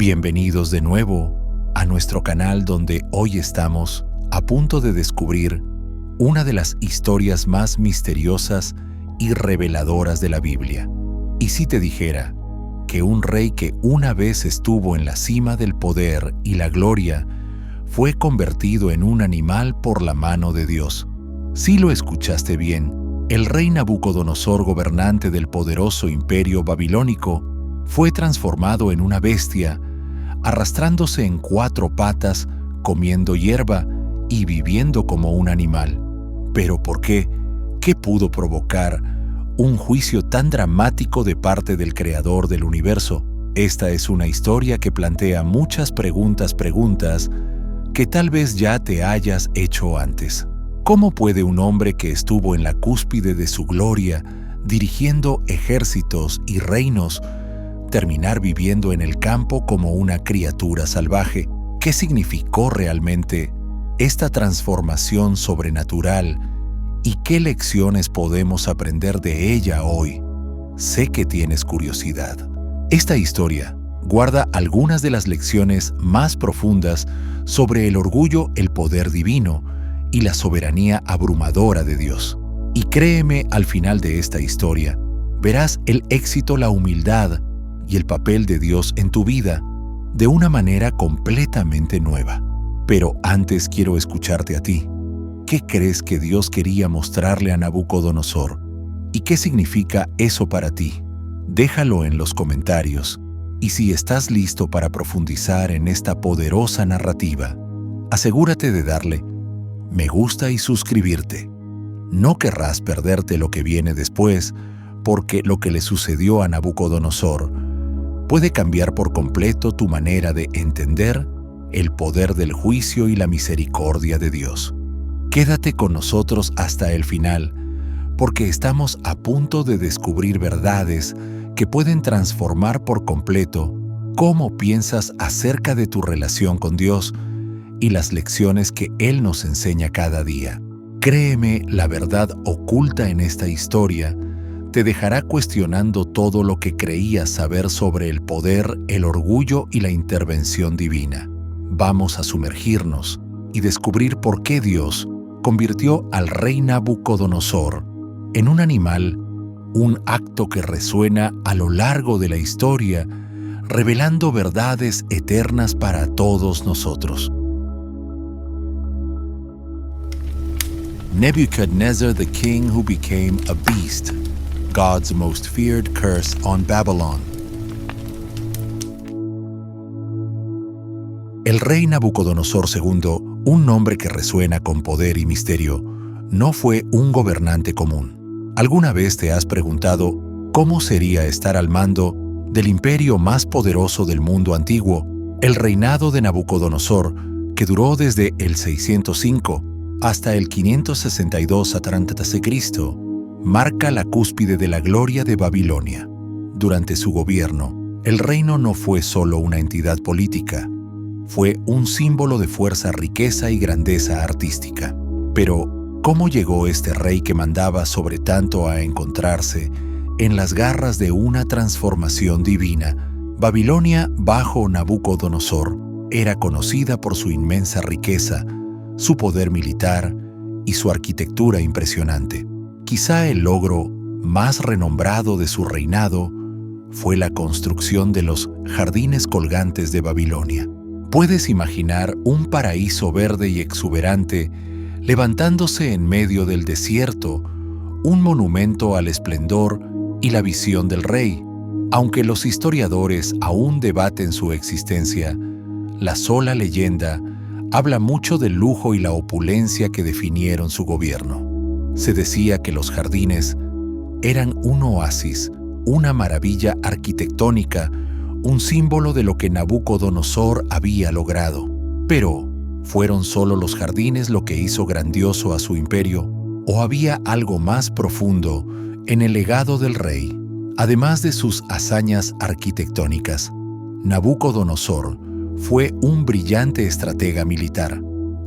Bienvenidos de nuevo a nuestro canal donde hoy estamos a punto de descubrir una de las historias más misteriosas y reveladoras de la Biblia. ¿Y si te dijera que un rey que una vez estuvo en la cima del poder y la gloria fue convertido en un animal por la mano de Dios? Si lo escuchaste bien, el rey Nabucodonosor, gobernante del poderoso imperio babilónico, fue transformado en una bestia, arrastrándose en 4 patas, comiendo hierba y viviendo como un animal. ¿Pero por qué? ¿Qué pudo provocar un juicio tan dramático de parte del Creador del universo? Esta es una historia que plantea muchas preguntas que tal vez ya te hayas hecho antes. ¿Cómo puede un hombre que estuvo en la cúspide de su gloria, dirigiendo ejércitos y reinos, terminar viviendo en el campo como una criatura salvaje? ¿Qué significó realmente esta transformación sobrenatural y qué lecciones podemos aprender de ella hoy? Sé que tienes curiosidad. Esta historia guarda algunas de las lecciones más profundas sobre el orgullo, el poder divino y la soberanía abrumadora de Dios. Y créeme, al final de esta historia, verás el éxito, la humildad y el papel de Dios en tu vida de una manera completamente nueva. Pero antes quiero escucharte a ti. ¿Qué crees que Dios quería mostrarle a Nabucodonosor? ¿Y qué significa eso para ti? Déjalo en los comentarios. Y si estás listo para profundizar en esta poderosa narrativa, asegúrate de darle me gusta y suscribirte. No querrás perderte lo que viene después, porque lo que le sucedió a Nabucodonosor puede cambiar por completo tu manera de entender el poder del juicio y la misericordia de Dios. Quédate con nosotros hasta el final, porque estamos a punto de descubrir verdades que pueden transformar por completo cómo piensas acerca de tu relación con Dios y las lecciones que Él nos enseña cada día. Créeme, la verdad oculta en esta historia te dejará cuestionando todo lo que creías saber sobre el poder, el orgullo y la intervención divina. Vamos a sumergirnos y descubrir por qué Dios convirtió al rey Nabucodonosor en un animal, un acto que resuena a lo largo de la historia, revelando verdades eternas para todos nosotros. Nebuchadnezzar, the king who became a beast, God's most feared curse on Babylon. El rey Nabucodonosor II, un nombre que resuena con poder y misterio, no fue un gobernante común. ¿Alguna vez te has preguntado cómo sería estar al mando del imperio más poderoso del mundo antiguo? El reinado de Nabucodonosor, que duró desde el 605 hasta el 562 a.C., marca la cúspide de la gloria de Babilonia. Durante su gobierno, el reino no fue solo una entidad política, fue un símbolo de fuerza, riqueza y grandeza artística. Pero, ¿cómo llegó este rey que mandaba sobre tanto a encontrarse en las garras de una transformación divina? Babilonia, bajo Nabucodonosor, era conocida por su inmensa riqueza, su poder militar y su arquitectura impresionante. Quizá el logro más renombrado de su reinado fue la construcción de los jardines colgantes de Babilonia. ¿Puedes imaginar un paraíso verde y exuberante levantándose en medio del desierto, un monumento al esplendor y la visión del rey? Aunque los historiadores aún debaten su existencia, la sola leyenda habla mucho del lujo y la opulencia que definieron su gobierno. Se decía que los jardines eran un oasis, una maravilla arquitectónica, un símbolo de lo que Nabucodonosor había logrado. Pero, ¿fueron solo los jardines lo que hizo grandioso a su imperio? ¿O había algo más profundo en el legado del rey? Además de sus hazañas arquitectónicas, Nabucodonosor fue un brillante estratega militar.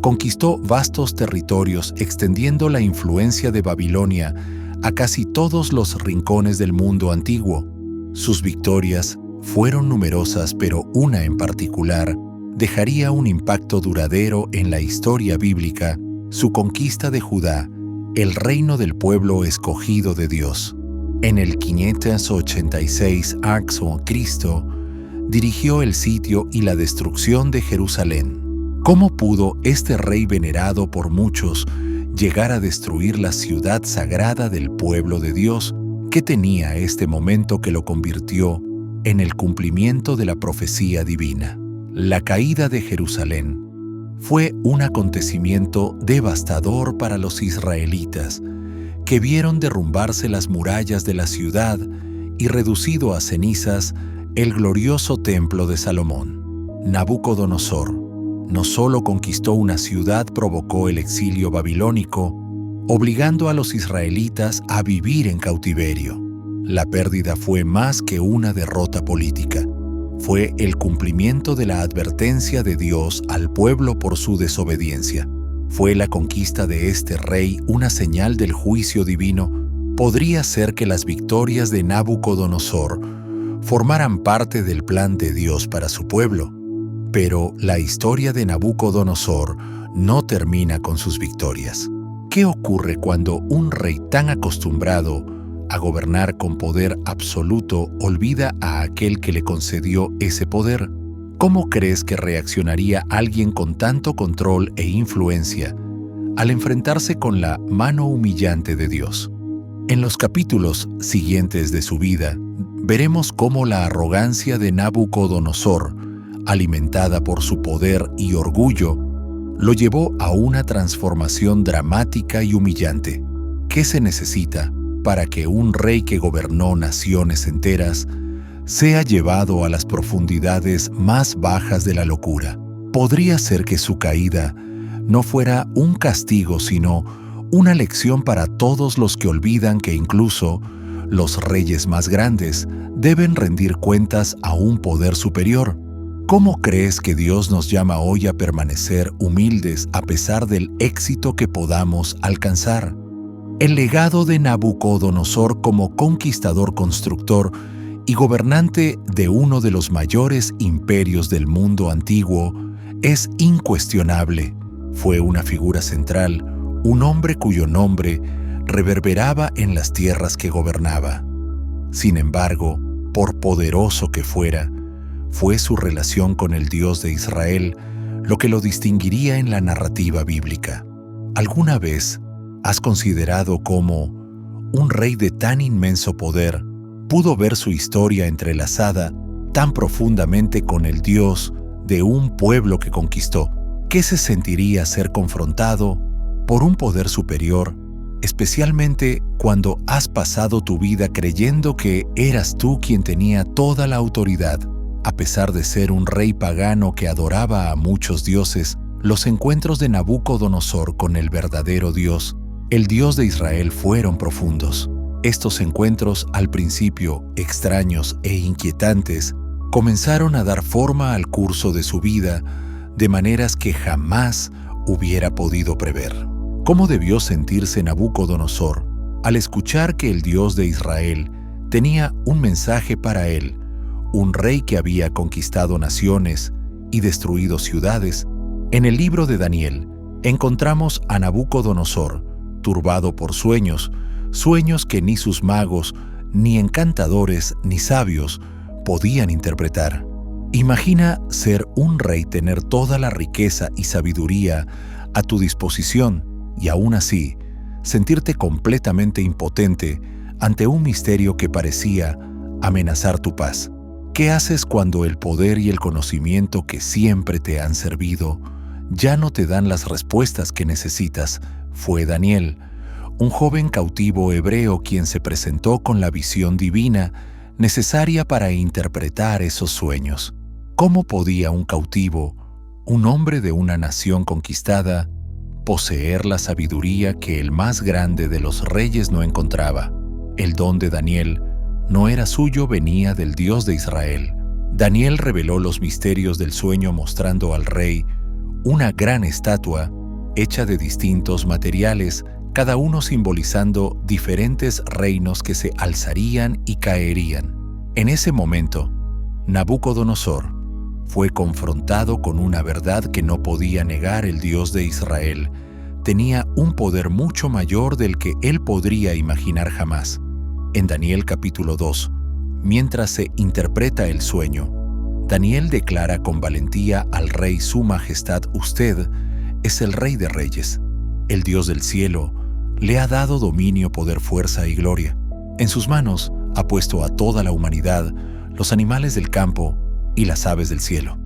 Conquistó vastos territorios extendiendo la influencia de Babilonia a casi todos los rincones del mundo antiguo. Sus victorias fueron numerosas, pero una en particular dejaría un impacto duradero en la historia bíblica: su conquista de Judá, el reino del pueblo escogido de Dios. En el 586 a.C., dirigió el sitio y la destrucción de Jerusalén. ¿Cómo pudo este rey venerado por muchos llegar a destruir la ciudad sagrada del pueblo de Dios? ¿Qué tenía este momento que lo convirtió en el cumplimiento de la profecía divina? La caída de Jerusalén fue un acontecimiento devastador para los israelitas, que vieron derrumbarse las murallas de la ciudad y reducido a cenizas el glorioso templo de Salomón. Nabucodonosor no solo conquistó una ciudad, provocó el exilio babilónico, obligando a los israelitas a vivir en cautiverio. La pérdida fue más que una derrota política. Fue el cumplimiento de la advertencia de Dios al pueblo por su desobediencia. ¿Fue la conquista de este rey una señal del juicio divino? Podría ser que las victorias de Nabucodonosor formaran parte del plan de Dios para su pueblo. Pero la historia de Nabucodonosor no termina con sus victorias. ¿Qué ocurre cuando un rey tan acostumbrado a gobernar con poder absoluto olvida a aquel que le concedió ese poder? ¿Cómo crees que reaccionaría alguien con tanto control e influencia al enfrentarse con la mano humillante de Dios? En los capítulos siguientes de su vida, veremos cómo la arrogancia de Nabucodonosor, alimentada por su poder y orgullo, lo llevó a una transformación dramática y humillante. ¿Qué se necesita para que un rey que gobernó naciones enteras sea llevado a las profundidades más bajas de la locura? Podría ser que su caída no fuera un castigo, sino una lección para todos los que olvidan que incluso los reyes más grandes deben rendir cuentas a un poder superior. ¿Cómo crees que Dios nos llama hoy a permanecer humildes a pesar del éxito que podamos alcanzar? El legado de Nabucodonosor como conquistador, constructor y gobernante de uno de los mayores imperios del mundo antiguo es incuestionable. Fue una figura central, un hombre cuyo nombre reverberaba en las tierras que gobernaba. Sin embargo, por poderoso que fuera, fue su relación con el Dios de Israel lo que lo distinguiría en la narrativa bíblica. ¿Alguna vez has considerado cómo un rey de tan inmenso poder pudo ver su historia entrelazada tan profundamente con el Dios de un pueblo que conquistó? ¿Qué se sentiría ser confrontado por un poder superior, especialmente cuando has pasado tu vida creyendo que eras tú quien tenía toda la autoridad? A pesar de ser un rey pagano que adoraba a muchos dioses, los encuentros de Nabucodonosor con el verdadero Dios, el Dios de Israel, fueron profundos. Estos encuentros, al principio extraños e inquietantes, comenzaron a dar forma al curso de su vida de maneras que jamás hubiera podido prever. ¿Cómo debió sentirse Nabucodonosor al escuchar que el Dios de Israel tenía un mensaje para él? Un rey que había conquistado naciones y destruido ciudades. En el libro de Daniel encontramos a Nabucodonosor, turbado por sueños que ni sus magos, ni encantadores, ni sabios podían interpretar. Imagina ser un rey, tener toda la riqueza y sabiduría a tu disposición y aún así sentirte completamente impotente ante un misterio que parecía amenazar tu paz. ¿Qué haces cuando el poder y el conocimiento que siempre te han servido ya no te dan las respuestas que necesitas? Fue Daniel, un joven cautivo hebreo, quien se presentó con la visión divina necesaria para interpretar esos sueños. ¿Cómo podía un cautivo, un hombre de una nación conquistada, poseer la sabiduría que el más grande de los reyes no encontraba? El don de Daniel no era suyo, venía del Dios de Israel. Daniel reveló los misterios del sueño mostrando al rey una gran estatua hecha de distintos materiales, cada uno simbolizando diferentes reinos que se alzarían y caerían. En ese momento, Nabucodonosor fue confrontado con una verdad que no podía negar. El Dios de Israel tenía un poder mucho mayor del que él podría imaginar jamás. En Daniel capítulo 2, mientras se interpreta el sueño, Daniel declara con valentía al rey: Su Majestad, usted es el Rey de Reyes. El Dios del cielo le ha dado dominio, poder, fuerza y gloria. En sus manos ha puesto a toda la humanidad, los animales del campo y las aves del cielo.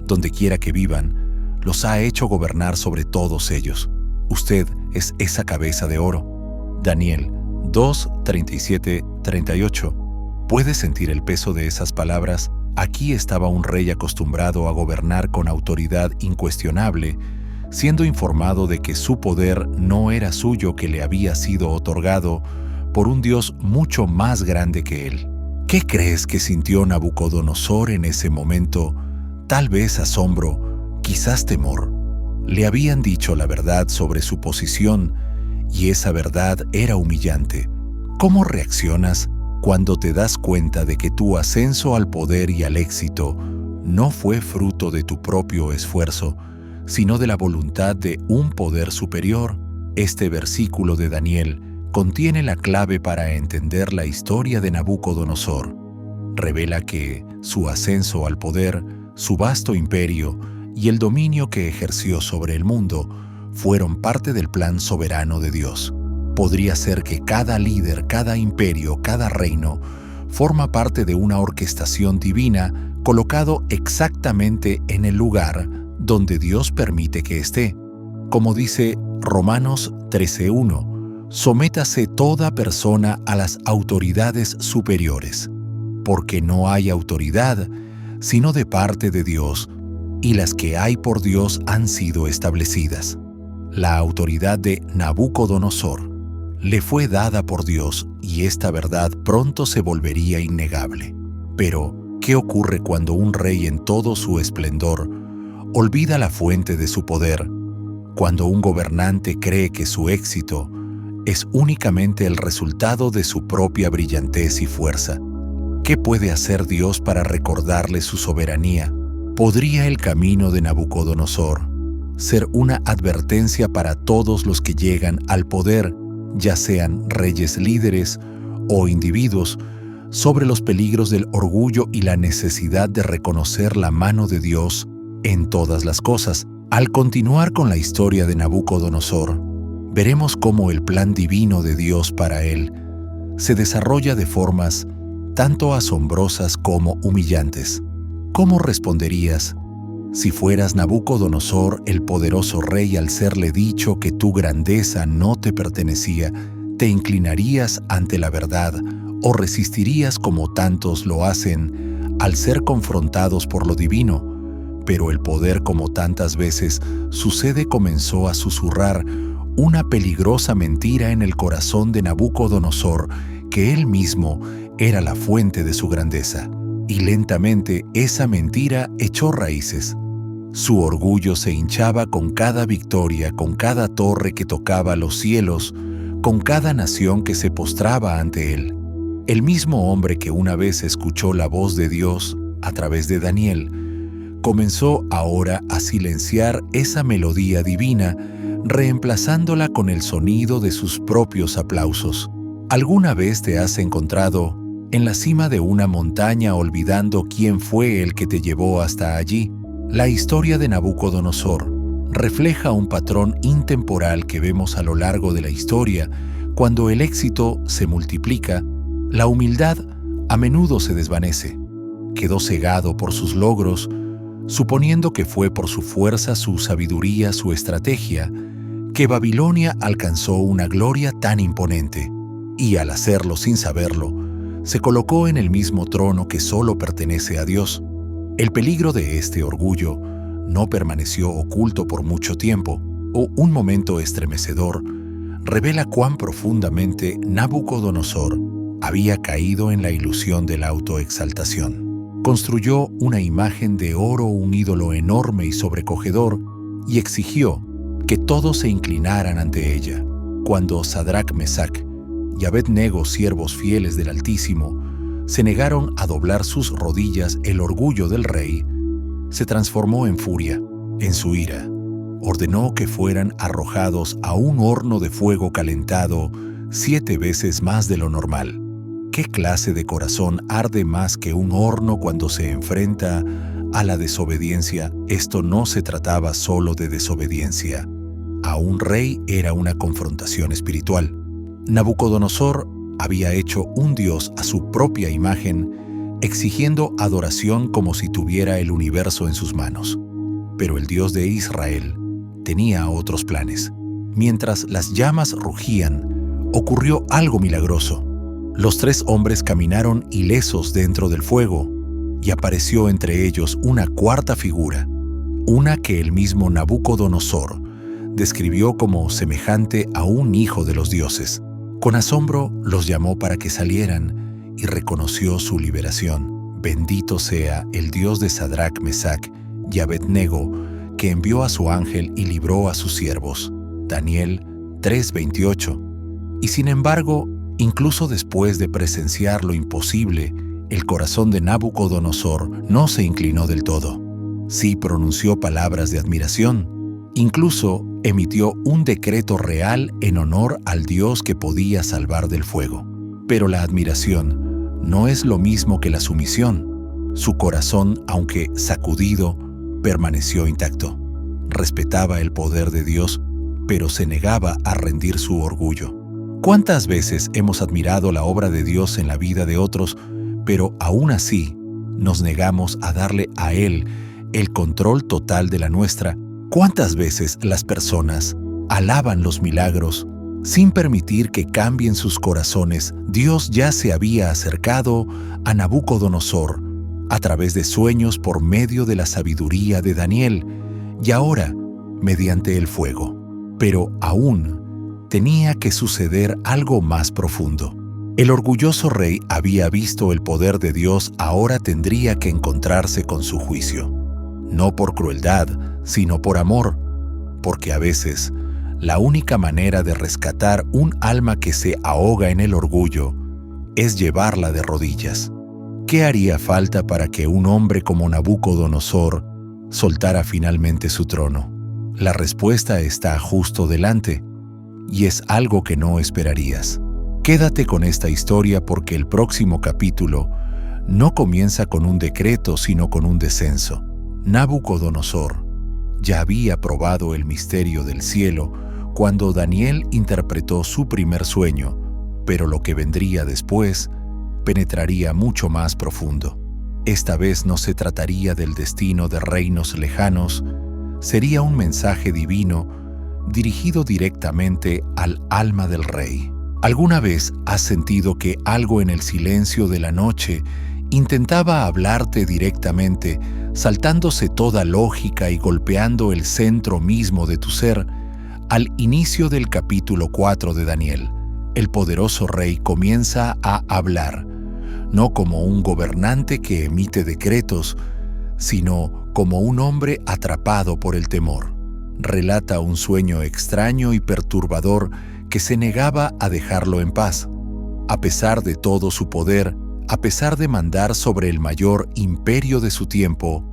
Donde quiera que vivan, los ha hecho gobernar sobre todos ellos. Usted es esa cabeza de oro. Daniel 2, 37, 38. ¿Puedes sentir el peso de esas palabras? Aquí estaba un rey acostumbrado a gobernar con autoridad incuestionable, siendo informado de que su poder no era suyo, que le había sido otorgado por un Dios mucho más grande que él. ¿Qué crees que sintió Nabucodonosor en ese momento? Tal vez asombro, quizás temor. Le habían dicho la verdad sobre su posición y esa verdad era humillante. ¿Cómo reaccionas cuando te das cuenta de que tu ascenso al poder y al éxito no fue fruto de tu propio esfuerzo, sino de la voluntad de un poder superior? Este versículo de Daniel contiene la clave para entender la historia de Nabucodonosor. Revela que su ascenso al poder, su vasto imperio y el dominio que ejerció sobre el mundo fueron parte del plan soberano de Dios. Podría ser que cada líder, cada imperio, cada reino forma parte de una orquestación divina colocado exactamente en el lugar donde Dios permite que esté. Como dice Romanos 13:1, sométase toda persona a las autoridades superiores, porque no hay autoridad sino de parte de Dios, y las que hay por Dios han sido establecidas. La autoridad de Nabucodonosor le fue dada por Dios y esta verdad pronto se volvería innegable. Pero, ¿qué ocurre cuando un rey en todo su esplendor olvida la fuente de su poder? Cuando un gobernante cree que su éxito es únicamente el resultado de su propia brillantez y fuerza. ¿Qué puede hacer Dios para recordarle su soberanía? ¿Podría el camino de Nabucodonosor ser una advertencia para todos los que llegan al poder, ya sean reyes, líderes o individuos, sobre los peligros del orgullo y la necesidad de reconocer la mano de Dios en todas las cosas? Al continuar con la historia de Nabucodonosor, veremos cómo el plan divino de Dios para él se desarrolla de formas tanto asombrosas como humillantes. ¿Cómo responderías si fueras Nabucodonosor, el poderoso rey, al serle dicho que tu grandeza no te pertenecía? ¿Te inclinarías ante la verdad o resistirías como tantos lo hacen al ser confrontados por lo divino? Pero el poder, como tantas veces sucede, comenzó a susurrar una peligrosa mentira en el corazón de Nabucodonosor, que él mismo era la fuente de su grandeza. Y lentamente esa mentira echó raíces. Su orgullo se hinchaba con cada victoria, con cada torre que tocaba los cielos, con cada nación que se postraba ante él. El mismo hombre que una vez escuchó la voz de Dios a través de Daniel, comenzó ahora a silenciar esa melodía divina, reemplazándola con el sonido de sus propios aplausos. ¿Alguna vez te has encontrado en la cima de una montaña olvidando quién fue el que te llevó hasta allí? La historia de Nabucodonosor refleja un patrón intemporal que vemos a lo largo de la historia. Cuando el éxito se multiplica, la humildad a menudo se desvanece. Quedó cegado por sus logros, suponiendo que fue por su fuerza, su sabiduría, su estrategia, que Babilonia alcanzó una gloria tan imponente, y al hacerlo sin saberlo, se colocó en el mismo trono que solo pertenece a Dios. El peligro de este orgullo no permaneció oculto por mucho tiempo, o un momento estremecedor revela cuán profundamente Nabucodonosor había caído en la ilusión de la autoexaltación. Construyó una imagen de oro, un ídolo enorme y sobrecogedor, y exigió que todos se inclinaran ante ella. Cuando Sadrac, Mesac y Abed-Nego, siervos fieles del Altísimo, se negaron a doblar sus rodillas, el orgullo del rey se transformó en furia. En su ira, ordenó que fueran arrojados a un horno de fuego calentado 7 veces más de lo normal. ¿Qué clase de corazón arde más que un horno cuando se enfrenta a la desobediencia? Esto no se trataba solo de desobediencia. A un rey era una confrontación espiritual. Nabucodonosor había hecho un dios a su propia imagen, exigiendo adoración como si tuviera el universo en sus manos. Pero el Dios de Israel tenía otros planes. Mientras las llamas rugían, ocurrió algo milagroso. Los 3 hombres caminaron ilesos dentro del fuego, y apareció entre ellos una cuarta figura, una que el mismo Nabucodonosor describió como semejante a un hijo de los dioses. Con asombro los llamó para que salieran y reconoció su liberación. Bendito sea el Dios de Sadrac, Mesac y Abednego, que envió a su ángel y libró a sus siervos. Daniel 3:28. Y sin embargo, incluso después de presenciar lo imposible, el corazón de Nabucodonosor no se inclinó del todo. Sí pronunció palabras de admiración. Incluso emitió un decreto real en honor al Dios que podía salvar del fuego. Pero la admiración no es lo mismo que la sumisión. Su corazón, aunque sacudido, permaneció intacto. Respetaba el poder de Dios, pero se negaba a rendir su orgullo. ¿Cuántas veces hemos admirado la obra de Dios en la vida de otros, pero aún así nos negamos a darle a Él el control total de la nuestra? ¿Cuántas veces las personas alaban los milagros sin permitir que cambien sus corazones? Dios ya se había acercado a Nabucodonosor a través de sueños por medio de la sabiduría de Daniel y ahora mediante el fuego. Pero aún tenía que suceder algo más profundo. El orgulloso rey había visto el poder de Dios, ahora tendría que encontrarse con su juicio. No por crueldad, sino por amor, porque a veces la única manera de rescatar un alma que se ahoga en el orgullo es llevarla de rodillas. ¿Qué haría falta para que un hombre como Nabucodonosor soltara finalmente su trono? La respuesta está justo delante, y es algo que no esperarías. Quédate con esta historia porque el próximo capítulo no comienza con un decreto, sino con un descenso. Nabucodonosor ya había probado el misterio del cielo cuando Daniel interpretó su primer sueño, pero lo que vendría después penetraría mucho más profundo. Esta vez no se trataría del destino de reinos lejanos, sería un mensaje divino dirigido directamente al alma del rey. ¿Alguna vez has sentido que algo en el silencio de la noche intentaba hablarte directamente, saltándose toda lógica y golpeando el centro mismo de tu ser? Al inicio del capítulo 4 de Daniel, el poderoso rey comienza a hablar, no como un gobernante que emite decretos, sino como un hombre atrapado por el temor. Relata un sueño extraño y perturbador que se negaba a dejarlo en paz. A pesar de todo su poder, a pesar de mandar sobre el mayor imperio de su tiempo,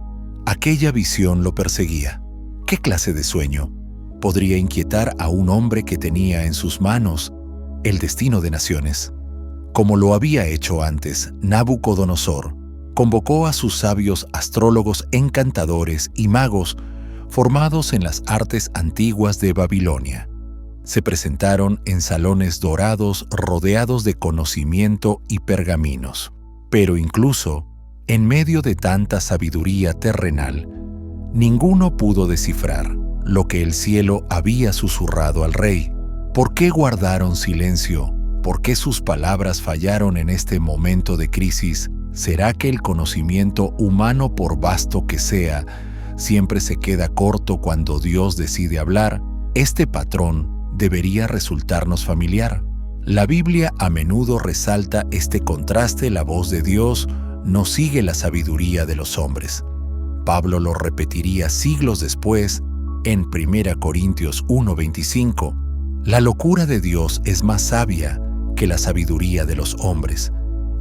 aquella visión lo perseguía. ¿Qué clase de sueño podría inquietar a un hombre que tenía en sus manos el destino de naciones? Como lo había hecho antes, Nabucodonosor convocó a sus sabios astrólogos, encantadores y magos formados en las artes antiguas de Babilonia. Se presentaron en salones dorados rodeados de conocimiento y pergaminos. Pero incluso, en medio de tanta sabiduría terrenal, ninguno pudo descifrar lo que el cielo había susurrado al rey. ¿Por qué guardaron silencio? ¿Por qué sus palabras fallaron en este momento de crisis? ¿Será que el conocimiento humano, por vasto que sea, siempre se queda corto cuando Dios decide hablar? Este patrón debería resultarnos familiar. La Biblia a menudo resalta este contraste. La voz de Dios no sigue la sabiduría de los hombres. Pablo lo repetiría siglos después en 1 Corintios 1:25. La locura de Dios es más sabia que la sabiduría de los hombres,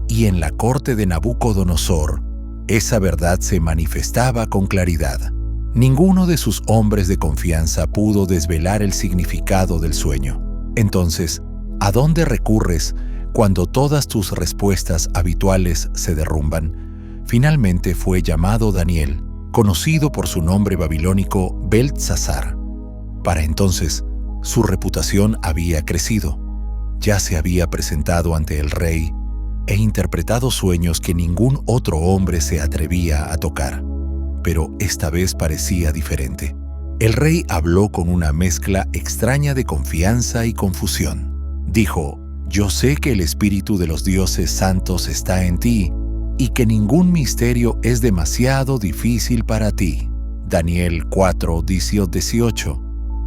y en la corte de Nabucodonosor, esa verdad se manifestaba con claridad. Ninguno de sus hombres de confianza pudo desvelar el significado del sueño. Entonces, ¿a dónde recurres cuando todas tus respuestas habituales se derrumban? Finalmente fue llamado Daniel, conocido por su nombre babilónico Beltsasar. Para entonces, su reputación había crecido. Ya se había presentado ante el rey e interpretado sueños que ningún otro hombre se atrevía a tocar. Pero esta vez parecía diferente. El rey habló con una mezcla extraña de confianza y confusión. Dijo: «Yo sé que el espíritu de los dioses santos está en ti y que ningún misterio es demasiado difícil para ti». Daniel 4:18.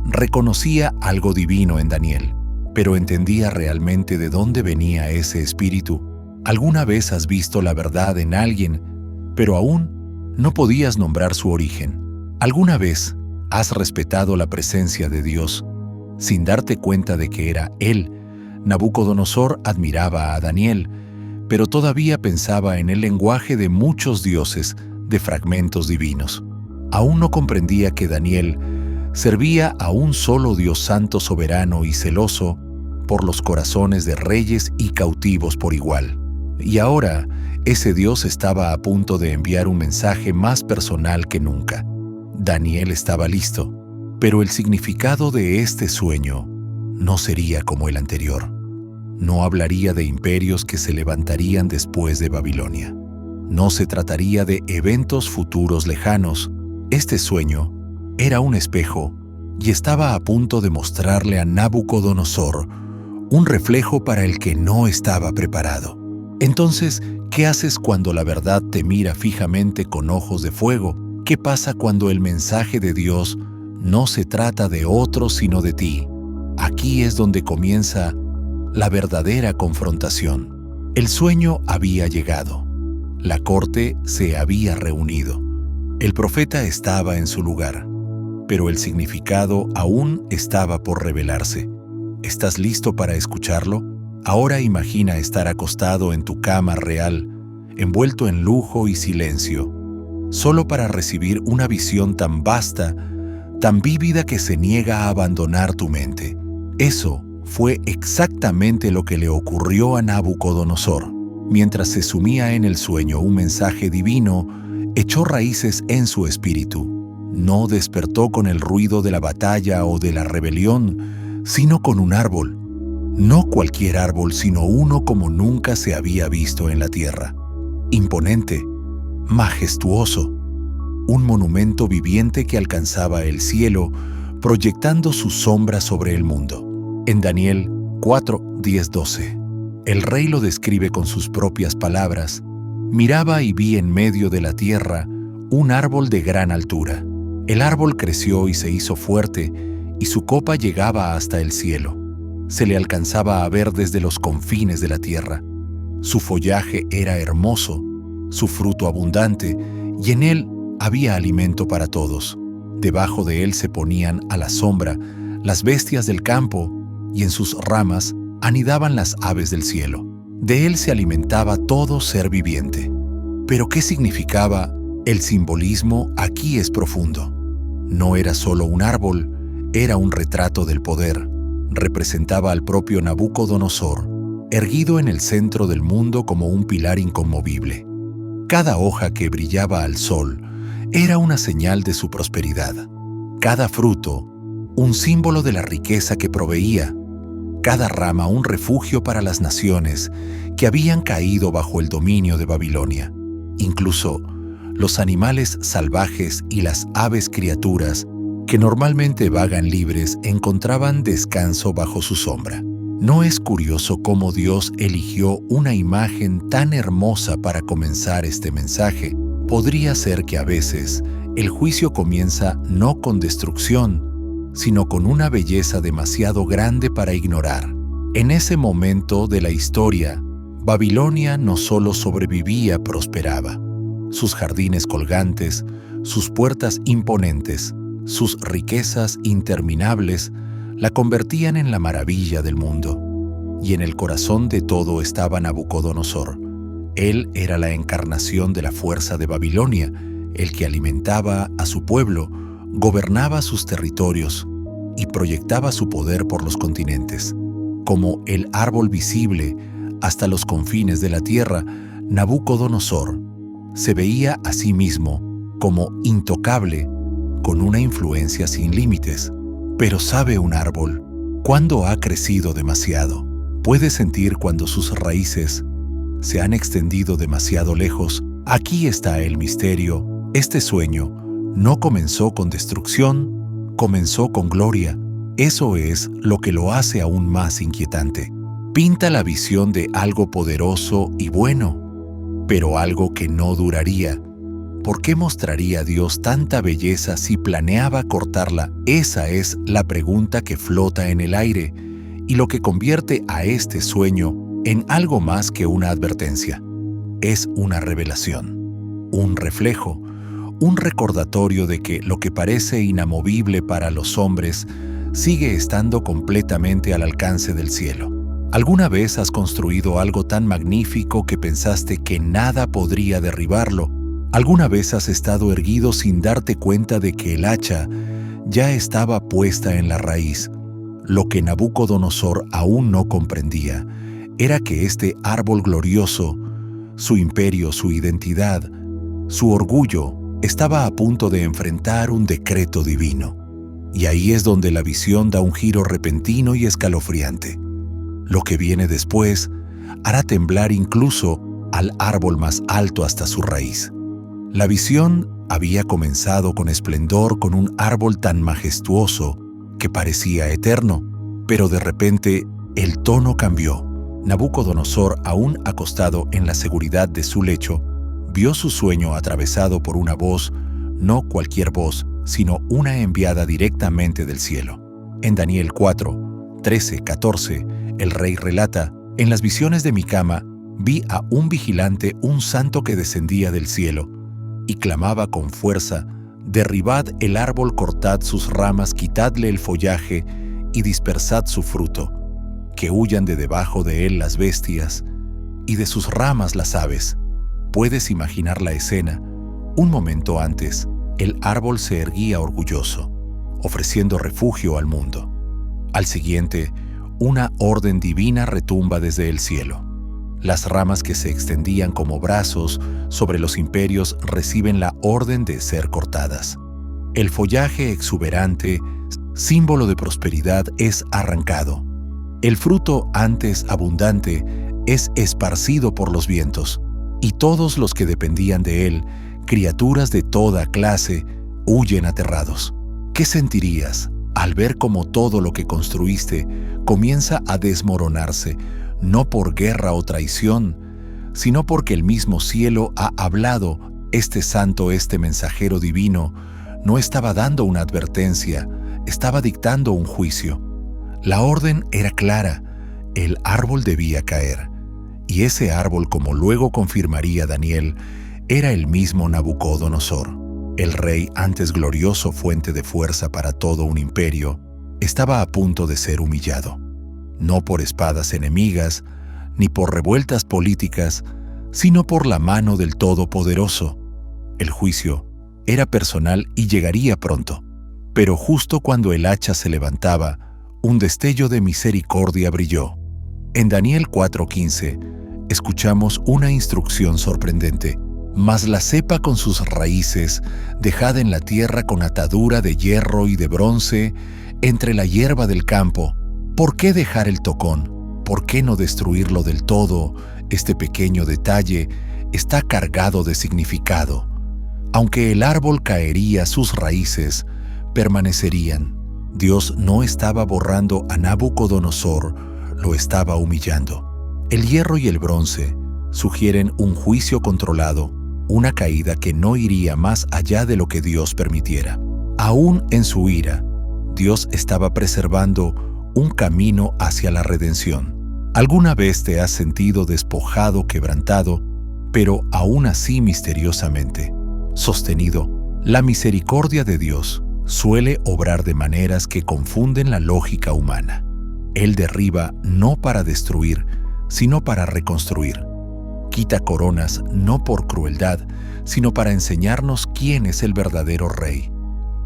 Reconocía algo divino en Daniel, pero entendía realmente de dónde venía ese espíritu. ¿Alguna vez has visto la verdad en alguien, pero aún no podías nombrar su origen? ¿Alguna vez has respetado la presencia de Dios sin darte cuenta de que era Él? Nabucodonosor admiraba a Daniel, pero todavía pensaba en el lenguaje de muchos dioses, de fragmentos divinos. Aún no comprendía que Daniel servía a un solo Dios santo, soberano y celoso por los corazones de reyes y cautivos por igual. Y ahora, ese Dios estaba a punto de enviar un mensaje más personal que nunca. Daniel estaba listo, pero el significado de este sueño no sería como el anterior. No hablaría de imperios que se levantarían después de Babilonia. No se trataría de eventos futuros lejanos. Este sueño era un espejo y estaba a punto de mostrarle a Nabucodonosor un reflejo para el que no estaba preparado. Entonces, ¿qué haces cuando la verdad te mira fijamente con ojos de fuego? ¿Qué pasa cuando el mensaje de Dios no se trata de otro sino de ti? Aquí es donde comienza la verdadera confrontación. El sueño había llegado. La corte se había reunido. El profeta estaba en su lugar, pero el significado aún estaba por revelarse. ¿Estás listo para escucharlo? Ahora imagina estar acostado en tu cama real, envuelto en lujo y silencio, solo para recibir una visión tan vasta, tan vívida que se niega a abandonar tu mente. Eso fue exactamente lo que le ocurrió a Nabucodonosor. Mientras se sumía en el sueño, un mensaje divino echó raíces en su espíritu. No despertó con el ruido de la batalla o de la rebelión, sino con un árbol. No cualquier árbol, sino uno como nunca se había visto en la tierra. Imponente, majestuoso, un monumento viviente que alcanzaba el cielo, proyectando su sombra sobre el mundo. En Daniel 4:10-12, el rey lo describe con sus propias palabras: «Miraba y vi en medio de la tierra un árbol de gran altura. El árbol creció y se hizo fuerte, y su copa llegaba hasta el cielo. Se le alcanzaba a ver desde los confines de la tierra. Su follaje era hermoso, su fruto abundante, y en él había alimento para todos. Debajo de él se ponían a la sombra las bestias del campo, y en sus ramas anidaban las aves del cielo. De él se alimentaba todo ser viviente». ¿Pero qué significaba? El simbolismo aquí es profundo. No era solo un árbol, era un retrato del poder. Representaba al propio Nabucodonosor, erguido en el centro del mundo como un pilar inconmovible. Cada hoja que brillaba al sol era una señal de su prosperidad. Cada fruto, un símbolo de la riqueza que proveía. Cada rama, un refugio para las naciones que habían caído bajo el dominio de Babilonia. Incluso los animales salvajes y las aves criaturas que normalmente vagan libres encontraban descanso bajo su sombra. ¿No es curioso cómo Dios eligió una imagen tan hermosa para comenzar este mensaje? Podría ser que a veces el juicio comienza no con destrucción, sino con una belleza demasiado grande para ignorar. En ese momento de la historia, Babilonia no solo sobrevivía, prosperaba. Sus jardines colgantes, sus puertas imponentes, sus riquezas interminables la convertían en la maravilla del mundo. Y en el corazón de todo estaba Nabucodonosor, Él era la encarnación de la fuerza de Babilonia, el que alimentaba a su pueblo, gobernaba sus territorios y proyectaba su poder por los continentes. Como el árbol visible hasta los confines de la tierra, Nabucodonosor se veía a sí mismo como intocable, con una influencia sin límites. Pero ¿sabe un árbol cuándo ha crecido demasiado? Puede sentir cuando sus raíces se han extendido demasiado lejos. Aquí está el misterio. Este sueño no comenzó con destrucción, comenzó con gloria. Eso es lo que lo hace aún más inquietante. Pinta la visión de algo poderoso y bueno, pero algo que no duraría. ¿Por qué mostraría Dios tanta belleza si planeaba cortarla? Esa es la pregunta que flota en el aire y lo que convierte a este sueño en algo más que una advertencia. Es una revelación, un reflejo, un recordatorio de que lo que parece inamovible para los hombres sigue estando completamente al alcance del cielo. ¿Alguna vez has construido algo tan magnífico que pensaste que nada podría derribarlo? ¿Alguna vez has estado erguido sin darte cuenta de que el hacha ya estaba puesta en la raíz? Lo que Nabucodonosor aún no comprendía era que este árbol glorioso, su imperio, su identidad, su orgullo, estaba a punto de enfrentar un decreto divino. Y ahí es donde la visión da un giro repentino y escalofriante. Lo que viene después hará temblar incluso al árbol más alto hasta su raíz. La visión había comenzado con esplendor, con un árbol tan majestuoso que parecía eterno, pero de repente el tono cambió. Nabucodonosor, aún acostado en la seguridad de su lecho, vio su sueño atravesado por una voz, no cualquier voz, sino una enviada directamente del cielo. En Daniel 4, 13, 14, el rey relata: en las visiones de mi cama vi a un vigilante, un santo que descendía del cielo, y clamaba con fuerza: derribad el árbol, cortad sus ramas, quitadle el follaje y dispersad su fruto, que huyan de debajo de él las bestias y de sus ramas las aves. Puedes imaginar la escena. Un momento antes, el árbol se erguía orgulloso, ofreciendo refugio al mundo. Al siguiente, una orden divina retumba desde el cielo. Las ramas que se extendían como brazos sobre los imperios reciben la orden de ser cortadas. El follaje exuberante, símbolo de prosperidad, es arrancado. El fruto antes abundante es esparcido por los vientos, y todos los que dependían de él, criaturas de toda clase, huyen aterrados. ¿Qué sentirías al ver cómo todo lo que construiste comienza a desmoronarse, no por guerra o traición, sino porque el mismo cielo ha hablado? Este santo, este mensajero divino, no estaba dando una advertencia, estaba dictando un juicio. La orden era clara: el árbol debía caer. Y ese árbol, como luego confirmaría Daniel, era el mismo Nabucodonosor. El rey, antes glorioso fuente de fuerza para todo un imperio, estaba a punto de ser humillado. No por espadas enemigas, ni por revueltas políticas, sino por la mano del Todopoderoso. El juicio era personal y llegaría pronto. Pero justo cuando el hacha se levantaba, un destello de misericordia brilló. En Daniel 4:15, escuchamos una instrucción sorprendente: mas la cepa con sus raíces, dejad en la tierra con atadura de hierro y de bronce, entre la hierba del campo. ¿Por qué dejar el tocón? ¿Por qué no destruirlo del todo? Este pequeño detalle está cargado de significado. Aunque el árbol caería, sus raíces permanecerían. Dios no estaba borrando a Nabucodonosor, lo estaba humillando. El hierro y el bronce sugieren un juicio controlado, una caída que no iría más allá de lo que Dios permitiera. Aún en su ira, Dios estaba preservando un camino hacia la redención. ¿Alguna vez te has sentido despojado, quebrantado, pero aún así misteriosamente sostenido? La misericordia de Dios suele obrar de maneras que confunden la lógica humana. Él derriba no para destruir, sino para reconstruir. Quita coronas no por crueldad, sino para enseñarnos quién es el verdadero rey.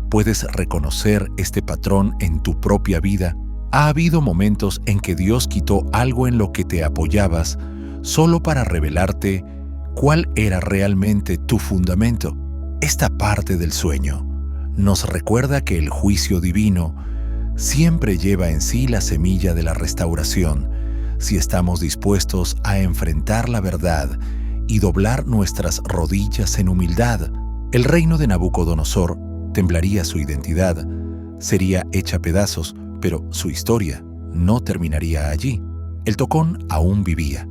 ¿Puedes reconocer este patrón en tu propia vida? ¿Ha habido momentos en que Dios quitó algo en lo que te apoyabas solo para revelarte cuál era realmente tu fundamento? Esta parte del sueño nos recuerda que el juicio divino siempre lleva en sí la semilla de la restauración, si estamos dispuestos a enfrentar la verdad y doblar nuestras rodillas en humildad. El reino de Nabucodonosor temblaría su identidad, sería hecha pedazos, pero su historia no terminaría allí. El tocón aún vivía.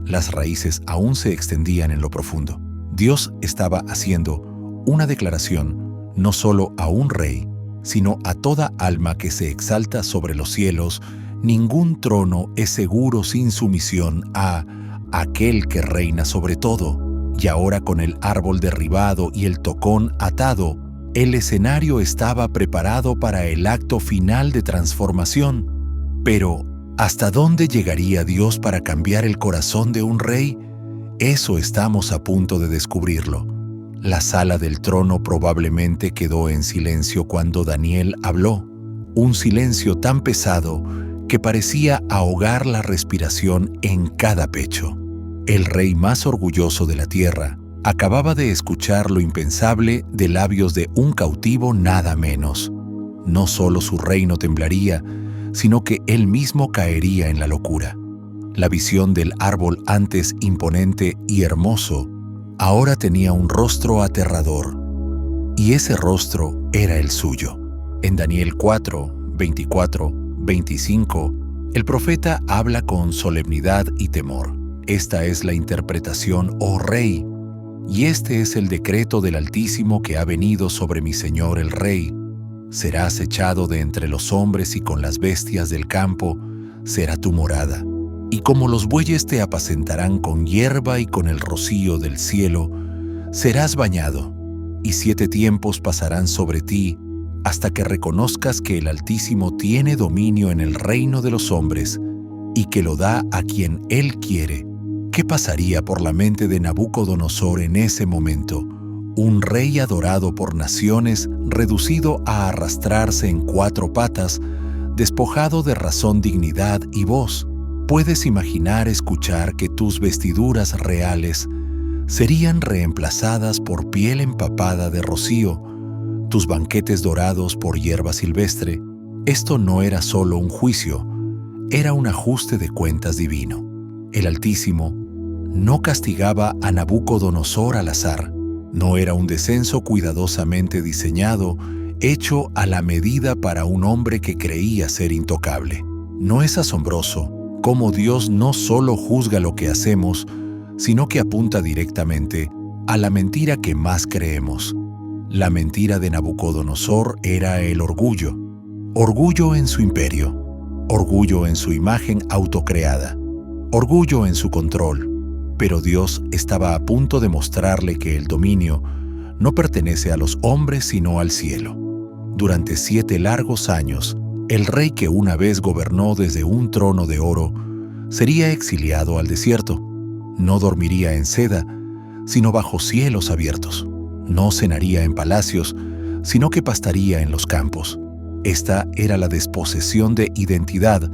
Las raíces aún se extendían en lo profundo. Dios estaba haciendo una declaración no solo a un rey, sino a toda alma que se exalta sobre los cielos. Ningún trono es seguro sin sumisión a aquel que reina sobre todo. Y ahora, con el árbol derribado y el tocón atado, el escenario estaba preparado para el acto final de transformación. Pero, ¿hasta dónde llegaría Dios para cambiar el corazón de un rey? Eso estamos a punto de descubrirlo. La sala del trono probablemente quedó en silencio cuando Daniel habló. Un silencio tan pesado que parecía ahogar la respiración en cada pecho. El rey más orgulloso de la tierra acababa de escuchar lo impensable de labios de un cautivo nada menos. No solo su reino temblaría, sino que él mismo caería en la locura. La visión del árbol antes imponente y hermoso, ahora tenía un rostro aterrador. Y ese rostro era el suyo. En Daniel 4, 24, 25, el profeta habla con solemnidad y temor. Esta es la interpretación, oh rey, y este es el decreto del Altísimo que ha venido sobre mi señor el rey. Serás echado de entre los hombres y con las bestias del campo será tu morada. Y como los bueyes te apacentarán con hierba y con el rocío del cielo, serás bañado, y 7 tiempos pasarán sobre ti, hasta que reconozcas que el Altísimo tiene dominio en el reino de los hombres, y que lo da a quien Él quiere. ¿Qué pasaría por la mente de Nabucodonosor en ese momento? Un rey adorado por naciones, reducido a arrastrarse en 4 patas, despojado de razón, dignidad y voz. ¿Puedes imaginar escuchar que tus vestiduras reales serían reemplazadas por piel empapada de rocío, tus banquetes dorados por hierba silvestre? Esto no era solo un juicio, era un ajuste de cuentas divino. El Altísimo no castigaba a Nabucodonosor al azar. No era un descenso cuidadosamente diseñado, hecho a la medida para un hombre que creía ser intocable. ¿No es asombroso cómo Dios no solo juzga lo que hacemos, sino que apunta directamente a la mentira que más creemos? La mentira de Nabucodonosor era el orgullo. Orgullo en su imperio, orgullo en su imagen autocreada, orgullo en su control. Pero Dios estaba a punto de mostrarle que el dominio no pertenece a los hombres sino al cielo. Durante 7 largos años, el rey que una vez gobernó desde un trono de oro sería exiliado al desierto. No dormiría en seda, sino bajo cielos abiertos. No cenaría en palacios, sino que pastaría en los campos. Esta era la desposesión de identidad,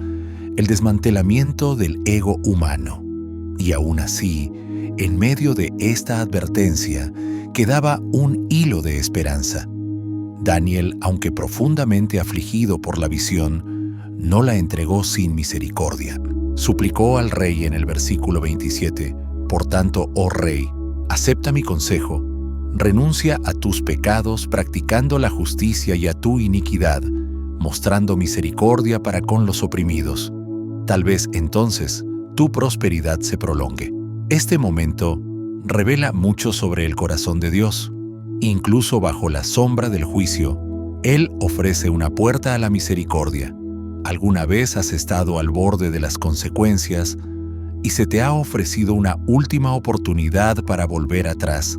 el desmantelamiento del ego humano. Y aún así, en medio de esta advertencia, quedaba un hilo de esperanza. Daniel, aunque profundamente afligido por la visión, no la entregó sin misericordia. Suplicó al rey en el versículo 27, «Por tanto, oh rey, acepta mi consejo, renuncia a tus pecados practicando la justicia y a tu iniquidad, mostrando misericordia para con los oprimidos. Tal vez entonces tu prosperidad se prolongue». Este momento revela mucho sobre el corazón de Dios. Incluso bajo la sombra del juicio, Él ofrece una puerta a la misericordia. ¿Alguna vez has estado al borde de las consecuencias y se te ha ofrecido una última oportunidad para volver atrás?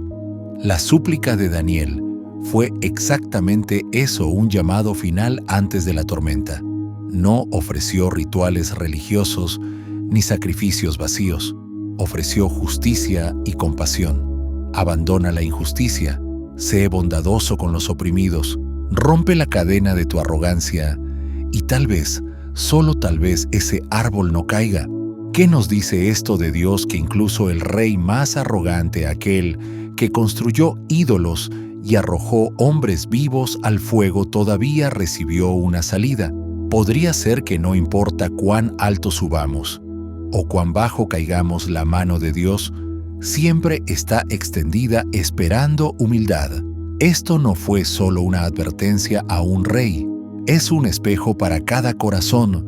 La súplica de Daniel fue exactamente eso, un llamado final antes de la tormenta. No ofreció rituales religiosos ni sacrificios vacíos. ofreció justicia y compasión. Abandona la injusticia, sé bondadoso con los oprimidos, rompe la cadena de tu arrogancia y tal vez, solo tal vez, ese árbol no caiga. ¿Qué nos dice esto de Dios que incluso el rey más arrogante, aquel que construyó ídolos y arrojó hombres vivos al fuego, todavía recibió una salida? Podría ser que no importa cuán alto subamos o cuán bajo caigamos, la mano de Dios siempre está extendida esperando humildad. Esto no fue solo una advertencia a un rey, es un espejo para cada corazón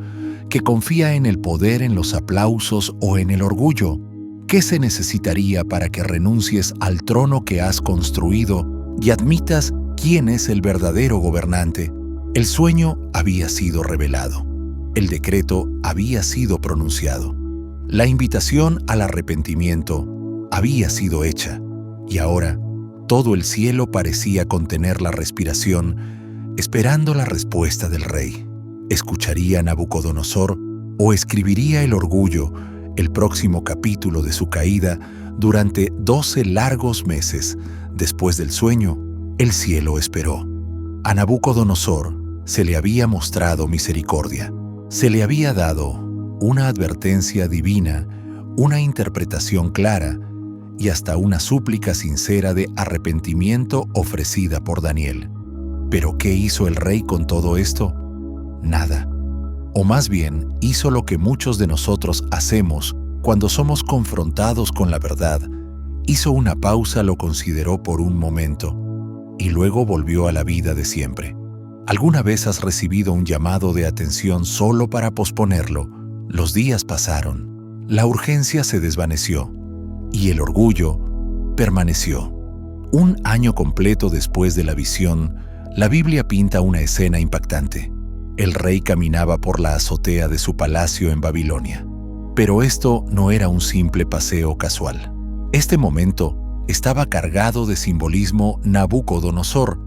que confía en el poder, en los aplausos o en el orgullo. ¿Qué se necesitaría para que renuncies al trono que has construido y admitas quién es el verdadero gobernante? El sueño había sido revelado. El decreto había sido pronunciado. La invitación al arrepentimiento había sido hecha. Y ahora, todo el cielo parecía contener la respiración, esperando la respuesta del rey. ¿Escucharía Nabucodonosor o escribiría el orgullo el próximo capítulo de su caída durante 12 largos meses? Después del sueño, el cielo esperó. A Nabucodonosor se le había mostrado misericordia. Se le había dado una advertencia divina, una interpretación clara y hasta una súplica sincera de arrepentimiento ofrecida por Daniel. ¿Pero qué hizo el rey con todo esto? Nada. O más bien, hizo lo que muchos de nosotros hacemos cuando somos confrontados con la verdad. Hizo una pausa, lo consideró por un momento y luego volvió a la vida de siempre. ¿Alguna vez has recibido un llamado de atención solo para posponerlo? Los días pasaron, la urgencia se desvaneció y el orgullo permaneció. Un año completo después de la visión, la Biblia pinta una escena impactante. El rey caminaba por la azotea de su palacio en Babilonia. Pero esto no era un simple paseo casual. Este momento estaba cargado de simbolismo. Nabucodonosor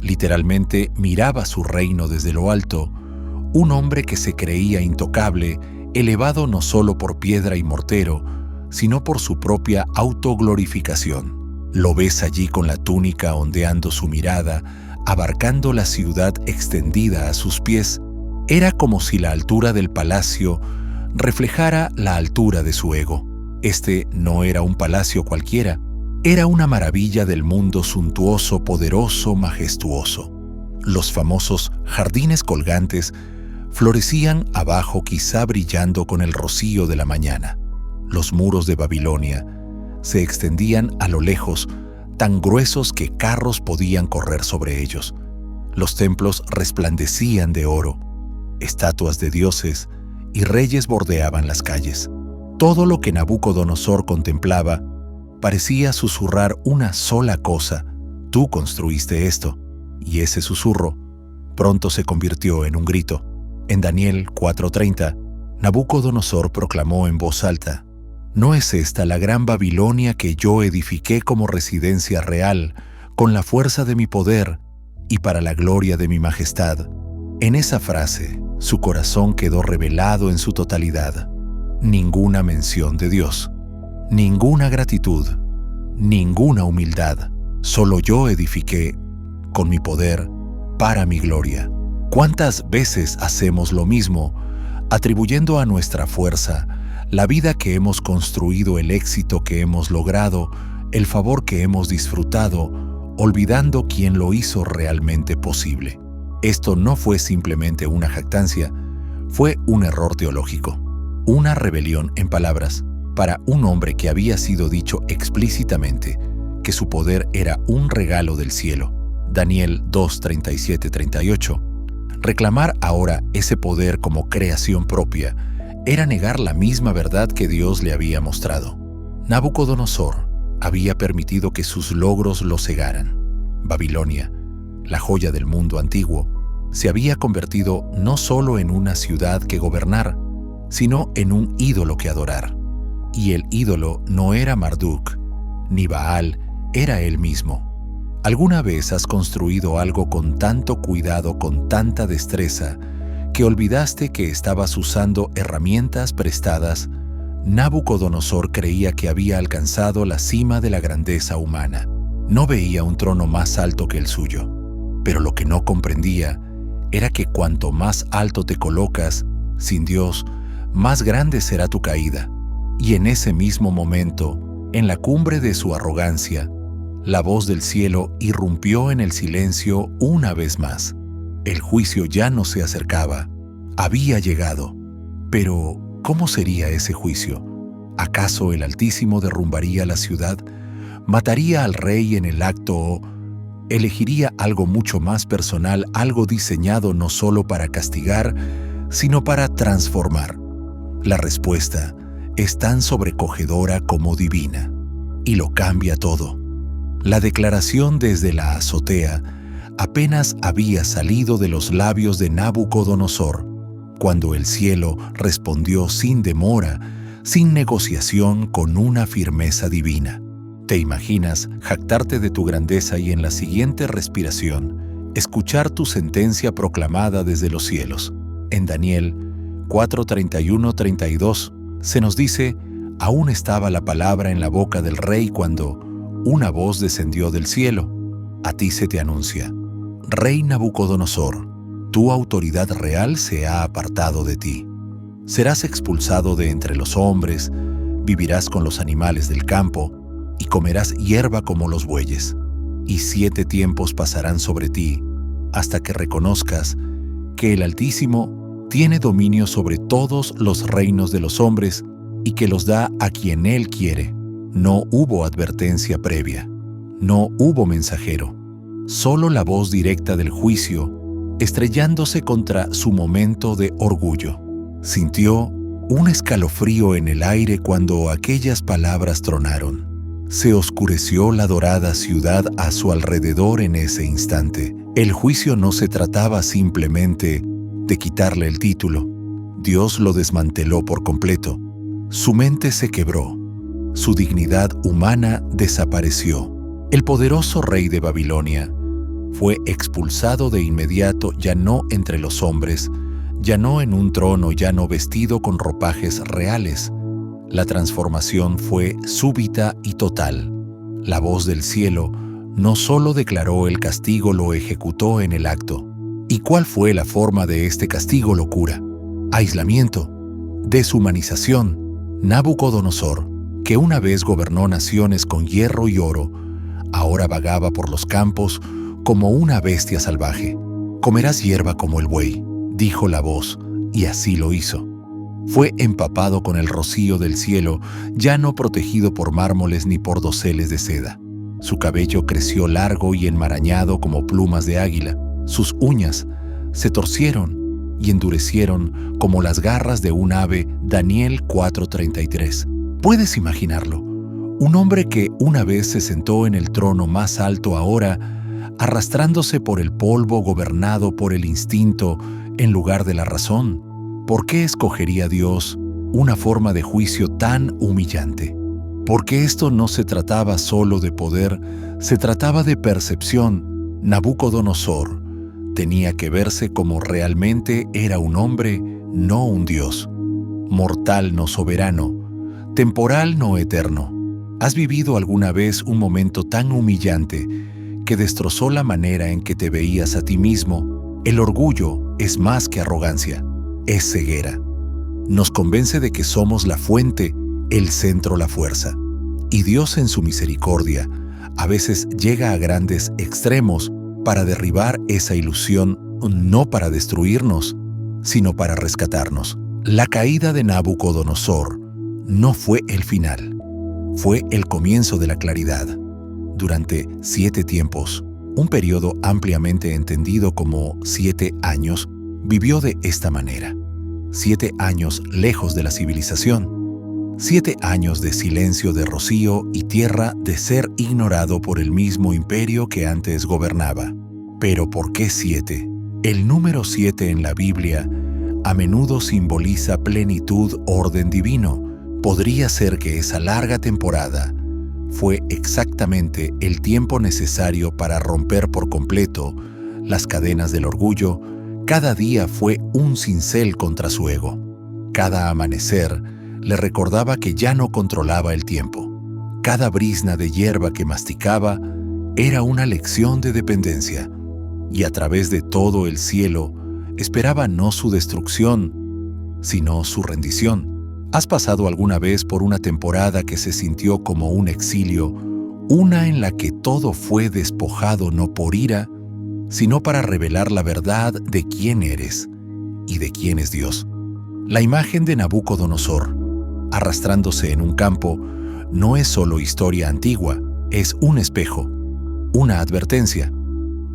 literalmente miraba su reino desde lo alto, un hombre que se creía intocable, elevado no solo por piedra y mortero, sino por su propia autoglorificación. Lo ves allí con la túnica ondeando su mirada, abarcando la ciudad extendida a sus pies. Era como si la altura del palacio reflejara la altura de su ego. Este no era un palacio cualquiera, era una maravilla del mundo suntuoso, poderoso, majestuoso. Los famosos jardines colgantes florecían abajo, quizá brillando con el rocío de la mañana. Los muros de Babilonia se extendían a lo lejos, tan gruesos que carros podían correr sobre ellos. Los templos resplandecían de oro. Estatuas de dioses y reyes bordeaban las calles. Todo lo que Nabucodonosor contemplaba parecía susurrar una sola cosa: tú construiste esto. Y ese susurro pronto se convirtió en un grito. En Daniel 4:30, Nabucodonosor proclamó en voz alta: ¿no es esta la gran Babilonia que yo edifiqué como residencia real, con la fuerza de mi poder y para la gloria de mi majestad? En esa frase, su corazón quedó revelado en su totalidad. Ninguna mención de Dios, ninguna gratitud, ninguna humildad. Solo yo edifiqué con mi poder para mi gloria. ¿Cuántas veces hacemos lo mismo, atribuyendo a nuestra fuerza, la vida que hemos construido, el éxito que hemos logrado, el favor que hemos disfrutado, olvidando quién lo hizo realmente posible? Esto no fue simplemente una jactancia, fue un error teológico, una rebelión en palabras para un hombre que había sido dicho explícitamente que su poder era un regalo del cielo. Daniel 2:37-38. Reclamar ahora ese poder como creación propia era negar la misma verdad que Dios le había mostrado. Nabucodonosor había permitido que sus logros lo cegaran. Babilonia, la joya del mundo antiguo, se había convertido no solo en una ciudad que gobernar, sino en un ídolo que adorar. Y el ídolo no era Marduk, ni Baal, era él mismo. ¿Alguna vez has construido algo con tanto cuidado, con tanta destreza, que olvidaste que estabas usando herramientas prestadas, Nabucodonosor creía que había alcanzado la cima de la grandeza humana. No veía un trono más alto que el suyo, pero lo que no comprendía era que cuanto más alto te colocas, sin Dios, más grande será tu caída. Y en ese mismo momento, en la cumbre de su arrogancia, la voz del cielo irrumpió en el silencio una vez más. El juicio ya no se acercaba, había llegado. Pero, ¿cómo sería ese juicio? ¿Acaso el Altísimo derrumbaría la ciudad, mataría al rey en el acto o elegiría algo mucho más personal, algo diseñado no solo para castigar, sino para transformar? La respuesta es tan sobrecogedora como divina, y lo cambia todo. La declaración desde la azotea apenas había salido de los labios de Nabucodonosor, cuando el cielo respondió sin demora, sin negociación, con una firmeza divina. ¿Te imaginas jactarte de tu grandeza y en la siguiente respiración escuchar tu sentencia proclamada desde los cielos? En Daniel 4:31-32 se nos dice: aún estaba la palabra en la boca del rey cuando una voz descendió del cielo. A ti se te anuncia: Rey Nabucodonosor, tu autoridad real se ha apartado de ti. Serás expulsado de entre los hombres, vivirás con los animales del campo y comerás hierba como los bueyes. Y 7 tiempos pasarán sobre ti hasta que reconozcas que el Altísimo tiene dominio sobre todos los reinos de los hombres y que los da a quien Él quiere. No hubo advertencia previa, no hubo mensajero, solo la voz directa del juicio estrellándose contra su momento de orgullo. Sintió un escalofrío en el aire cuando aquellas palabras tronaron. Se oscureció la dorada ciudad a su alrededor en ese instante. El juicio no se trataba simplemente de quitarle el título. Dios lo desmanteló por completo. Su mente se quebró. Su dignidad humana desapareció. El poderoso rey de Babilonia fue expulsado de inmediato, ya no entre los hombres, ya no en un trono, ya no vestido con ropajes reales. La transformación fue súbita y total. La voz del cielo no solo declaró el castigo, lo ejecutó en el acto. ¿Y cuál fue la forma de este castigo? Locura, aislamiento, deshumanización. Nabucodonosor, que una vez gobernó naciones con hierro y oro, ahora vagaba por los campos como una bestia salvaje. Comerás hierba como el buey, dijo la voz, y así lo hizo. Fue empapado con el rocío del cielo, ya no protegido por mármoles ni por doseles de seda. Su cabello creció largo y enmarañado como plumas de águila. Sus uñas se torcieron y endurecieron como las garras de un ave. Daniel 4:33. ¿Puedes imaginarlo? Un hombre que una vez se sentó en el trono más alto, ahora arrastrándose por el polvo, gobernado por el instinto en lugar de la razón. ¿Por qué escogería Dios una forma de juicio tan humillante? Porque esto no se trataba solo de poder, se trataba de percepción. Nabucodonosor tenía que verse como realmente era: un hombre, no un Dios. Mortal, no soberano. Temporal, no eterno. ¿Has vivido alguna vez un momento tan humillante que destrozó la manera en que te veías a ti mismo? El orgullo es más que arrogancia, es ceguera. Nos convence de que somos la fuente, el centro, la fuerza. Y Dios, en su misericordia, a veces llega a grandes extremos para derribar esa ilusión, no para destruirnos, sino para rescatarnos. La caída de Nabucodonosor no fue el final, fue el comienzo de la claridad. Durante 7 tiempos, un periodo ampliamente entendido como 7 años, vivió de esta manera. 7 años lejos de la civilización. 7 años de silencio, de rocío y tierra, de ser ignorado por el mismo imperio que antes gobernaba. ¿Pero por qué 7? El número 7 en la Biblia a menudo simboliza plenitud, orden divino. Podría ser que esa larga temporada fue exactamente el tiempo necesario para romper por completo las cadenas del orgullo. Cada día fue un cincel contra su ego. Cada amanecer, le recordaba que ya no controlaba el tiempo. Cada brizna de hierba que masticaba era una lección de dependencia, y a través de todo el cielo esperaba no su destrucción, sino su rendición. ¿Has pasado alguna vez por una temporada que se sintió como un exilio, una en la que todo fue despojado no por ira, sino para revelar la verdad de quién eres y de quién es Dios? La imagen de Nabucodonosor, arrastrándose en un campo, no es solo historia antigua, es un espejo, una advertencia,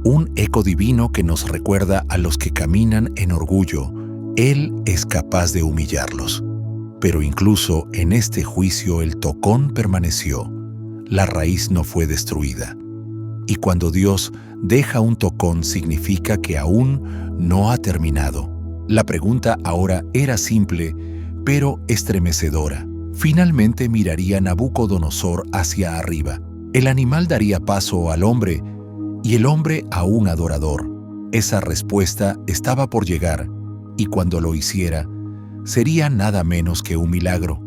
un eco divino que nos recuerda a los que caminan en orgullo. Él es capaz de humillarlos. Pero incluso en este juicio el tocón permaneció, la raíz no fue destruida. Y cuando Dios deja un tocón significa que aún no ha terminado. La pregunta ahora era simple, pero estremecedora. Finalmente miraría Nabucodonosor hacia arriba. El animal daría paso al hombre y el hombre a un adorador. Esa respuesta estaba por llegar, y cuando lo hiciera, sería nada menos que un milagro.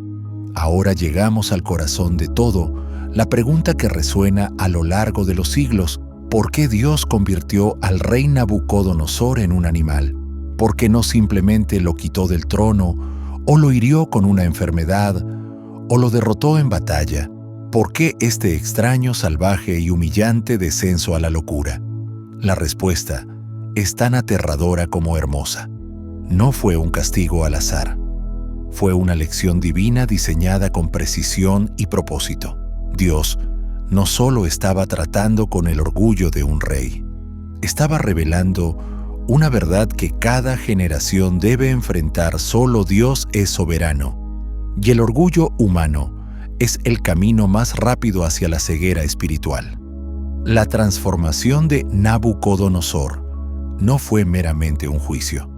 Ahora llegamos al corazón de todo, la pregunta que resuena a lo largo de los siglos: ¿por qué Dios convirtió al rey Nabucodonosor en un animal? ¿Por qué no simplemente lo quitó del trono, o lo hirió con una enfermedad, o lo derrotó en batalla? ¿Por qué este extraño, salvaje y humillante descenso a la locura? La respuesta es tan aterradora como hermosa. No fue un castigo al azar. Fue una lección divina diseñada con precisión y propósito. Dios no solo estaba tratando con el orgullo de un rey, estaba revelando una verdad que cada generación debe enfrentar. Solo Dios es soberano, y el orgullo humano es el camino más rápido hacia la ceguera espiritual. La transformación de Nabucodonosor no fue meramente un juicio,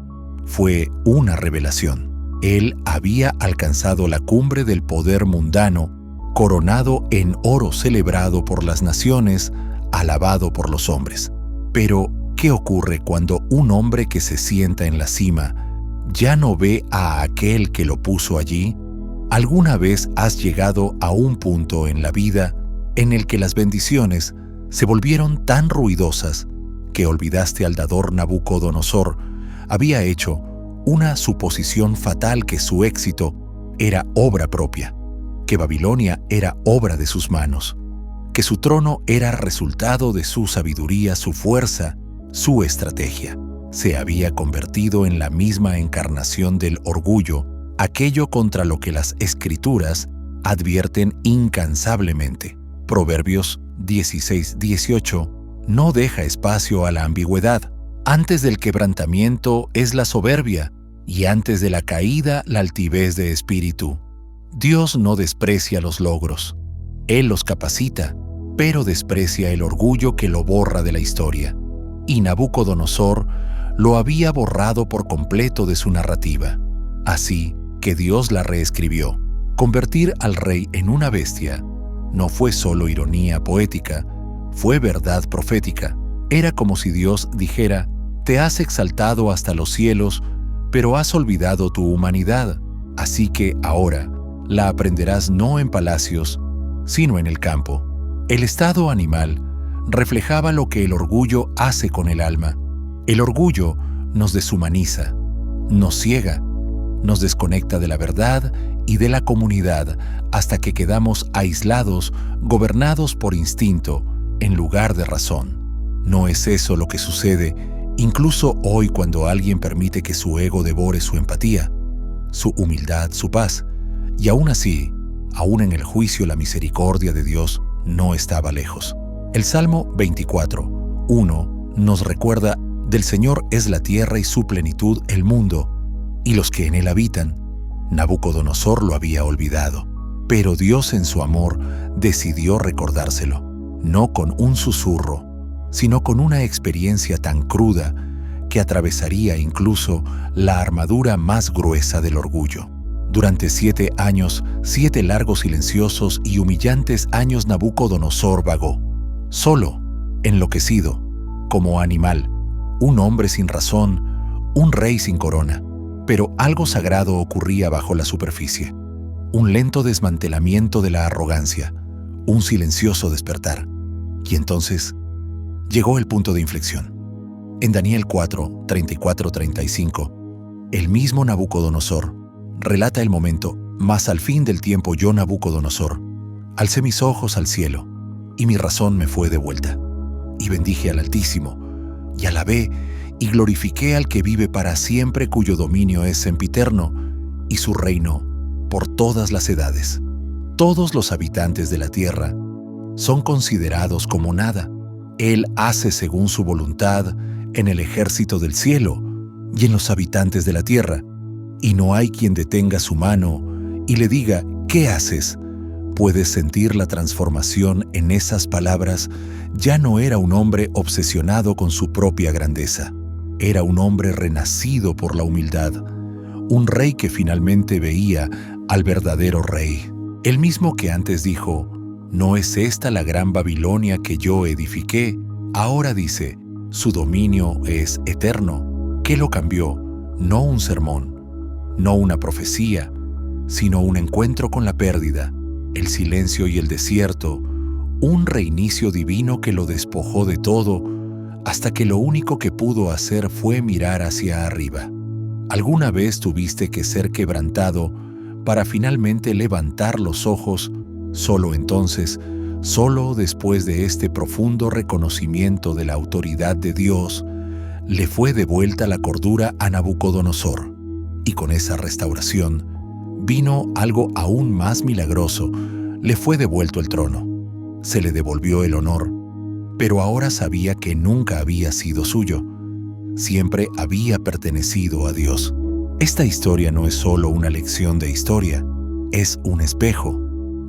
fue una revelación. Él había alcanzado la cumbre del poder mundano, coronado en oro, celebrado por las naciones, alabado por los hombres. Pero, ¿qué ocurre cuando un hombre que se sienta en la cima ya no ve a aquel que lo puso allí? ¿Alguna vez has llegado a un punto en la vida en el que las bendiciones se volvieron tan ruidosas que olvidaste al dador? Nabucodonosor había hecho una suposición fatal: que su éxito era obra propia, que Babilonia era obra de sus manos, que su trono era resultado de su sabiduría, su fuerza, su estrategia. Se había convertido en la misma encarnación del orgullo, aquello contra lo que las Escrituras advierten incansablemente. Proverbios 16:18 no deja espacio a la ambigüedad. Antes del quebrantamiento es la soberbia, y antes de la caída la altivez de espíritu. Dios no desprecia los logros. Él los capacita, pero desprecia el orgullo que lo borra de la historia. Y Nabucodonosor lo había borrado por completo de su narrativa. Así que Dios la reescribió. Convertir al rey en una bestia no fue solo ironía poética, fue verdad profética. Era como si Dios dijera: te has exaltado hasta los cielos, pero has olvidado tu humanidad. Así que ahora la aprenderás no en palacios, sino en el campo. El estado animal reflejaba lo que el orgullo hace con el alma. El orgullo nos deshumaniza, nos ciega, nos desconecta de la verdad y de la comunidad hasta que quedamos aislados, gobernados por instinto en lugar de razón. ¿No es eso lo que sucede incluso hoy cuando alguien permite que su ego devore su empatía, su humildad, su paz? Y aún así, aún en el juicio, la misericordia de Dios no estaba lejos. El Salmo 24:1 nos recuerda: del Señor es la tierra y su plenitud, el mundo, y los que en él habitan. Nabucodonosor lo había olvidado, pero Dios en su amor decidió recordárselo, no con un susurro, sino con una experiencia tan cruda que atravesaría incluso la armadura más gruesa del orgullo. Durante 7 años, 7 largos, silenciosos y humillantes años, Nabucodonosor vagó, solo, enloquecido, como animal, un hombre sin razón, un rey sin corona. Pero algo sagrado ocurría bajo la superficie. un lento desmantelamiento de la arrogancia, un silencioso despertar. Y entonces llegó el punto de inflexión. En Daniel 4, 34-35, el mismo Nabucodonosor relata el momento: mas al fin del tiempo yo, Nabucodonosor, alcé mis ojos al cielo, y mi razón me fue devuelta. Y bendije al Altísimo, y alabé y glorifiqué al que vive para siempre, cuyo dominio es sempiterno, y su reino por todas las edades. Todos los habitantes de la tierra son considerados como nada. Él hace según su voluntad en el ejército del cielo y en los habitantes de la tierra, y no hay quien detenga su mano y le diga: ¿qué haces? Puedes sentir la transformación en esas palabras. Ya no era un hombre obsesionado con su propia grandeza. Era un hombre renacido por la humildad, un rey que finalmente veía al verdadero rey. El mismo que antes dijo: ¿no es esta la gran Babilonia que yo edifiqué? Ahora dice: su dominio es eterno. ¿Qué lo cambió? No un sermón, no una profecía, sino un encuentro con la pérdida, el silencio y el desierto, un reinicio divino que lo despojó de todo, hasta que lo único que pudo hacer fue mirar hacia arriba. ¿Alguna vez tuviste que ser quebrantado para finalmente levantar los ojos? Solo entonces, solo después de este profundo reconocimiento de la autoridad de Dios, le fue devuelta la cordura a Nabucodonosor. Y con esa restauración vino algo aún más milagroso: le fue devuelto el trono. Se le devolvió el honor, pero ahora sabía que nunca había sido suyo. Siempre había pertenecido a Dios. Esta historia no es solo una lección de historia, es un espejo.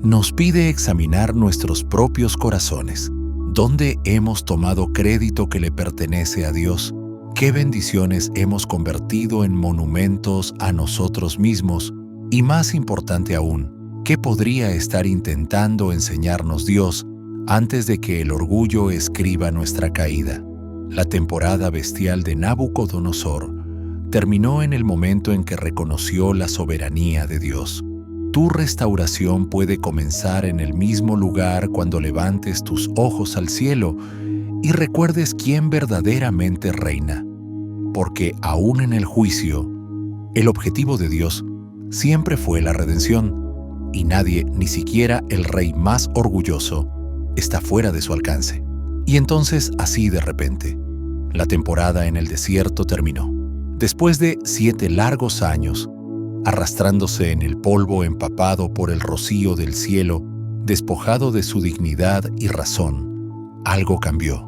Nos pide examinar nuestros propios corazones. ¿Dónde hemos tomado crédito que le pertenece a Dios? ¿Qué bendiciones hemos convertido en monumentos a nosotros mismos? Y más importante aún, ¿qué podría estar intentando enseñarnos Dios antes de que el orgullo escriba nuestra caída? La temporada bestial de Nabucodonosor terminó en el momento en que reconoció la soberanía de Dios. Tu restauración puede comenzar en el mismo lugar cuando levantes tus ojos al cielo y recuerdes quién verdaderamente reina. Porque aún en el juicio, el objetivo de Dios siempre fue la redención, y nadie, ni siquiera el rey más orgulloso, está fuera de su alcance. Y entonces, así de repente, la temporada en el desierto terminó. Después de 7 largos años, arrastrándose en el polvo empapado por el rocío del cielo, despojado de su dignidad y razón, algo cambió.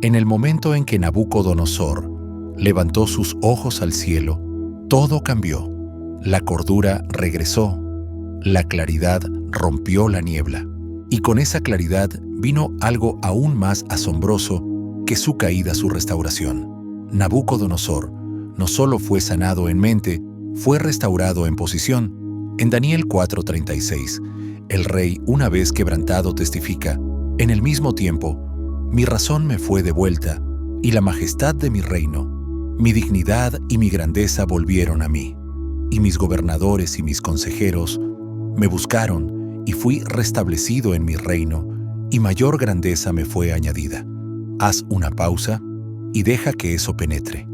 En el momento en que Nabucodonosor levantó sus ojos al cielo, todo cambió. La cordura regresó, la claridad rompió la niebla, y con esa claridad vino algo aún más asombroso que su caída, su restauración. Nabucodonosor no solo fue sanado en mente, fue restaurado en posición. En Daniel 4:36, el rey, una vez quebrantado, testifica: en el mismo tiempo, mi razón me fue devuelta, y la majestad de mi reino, mi dignidad y mi grandeza volvieron a mí. Y mis gobernadores y mis consejeros me buscaron, y fui restablecido en mi reino, y mayor grandeza me fue añadida. Haz una pausa y deja que eso penetre.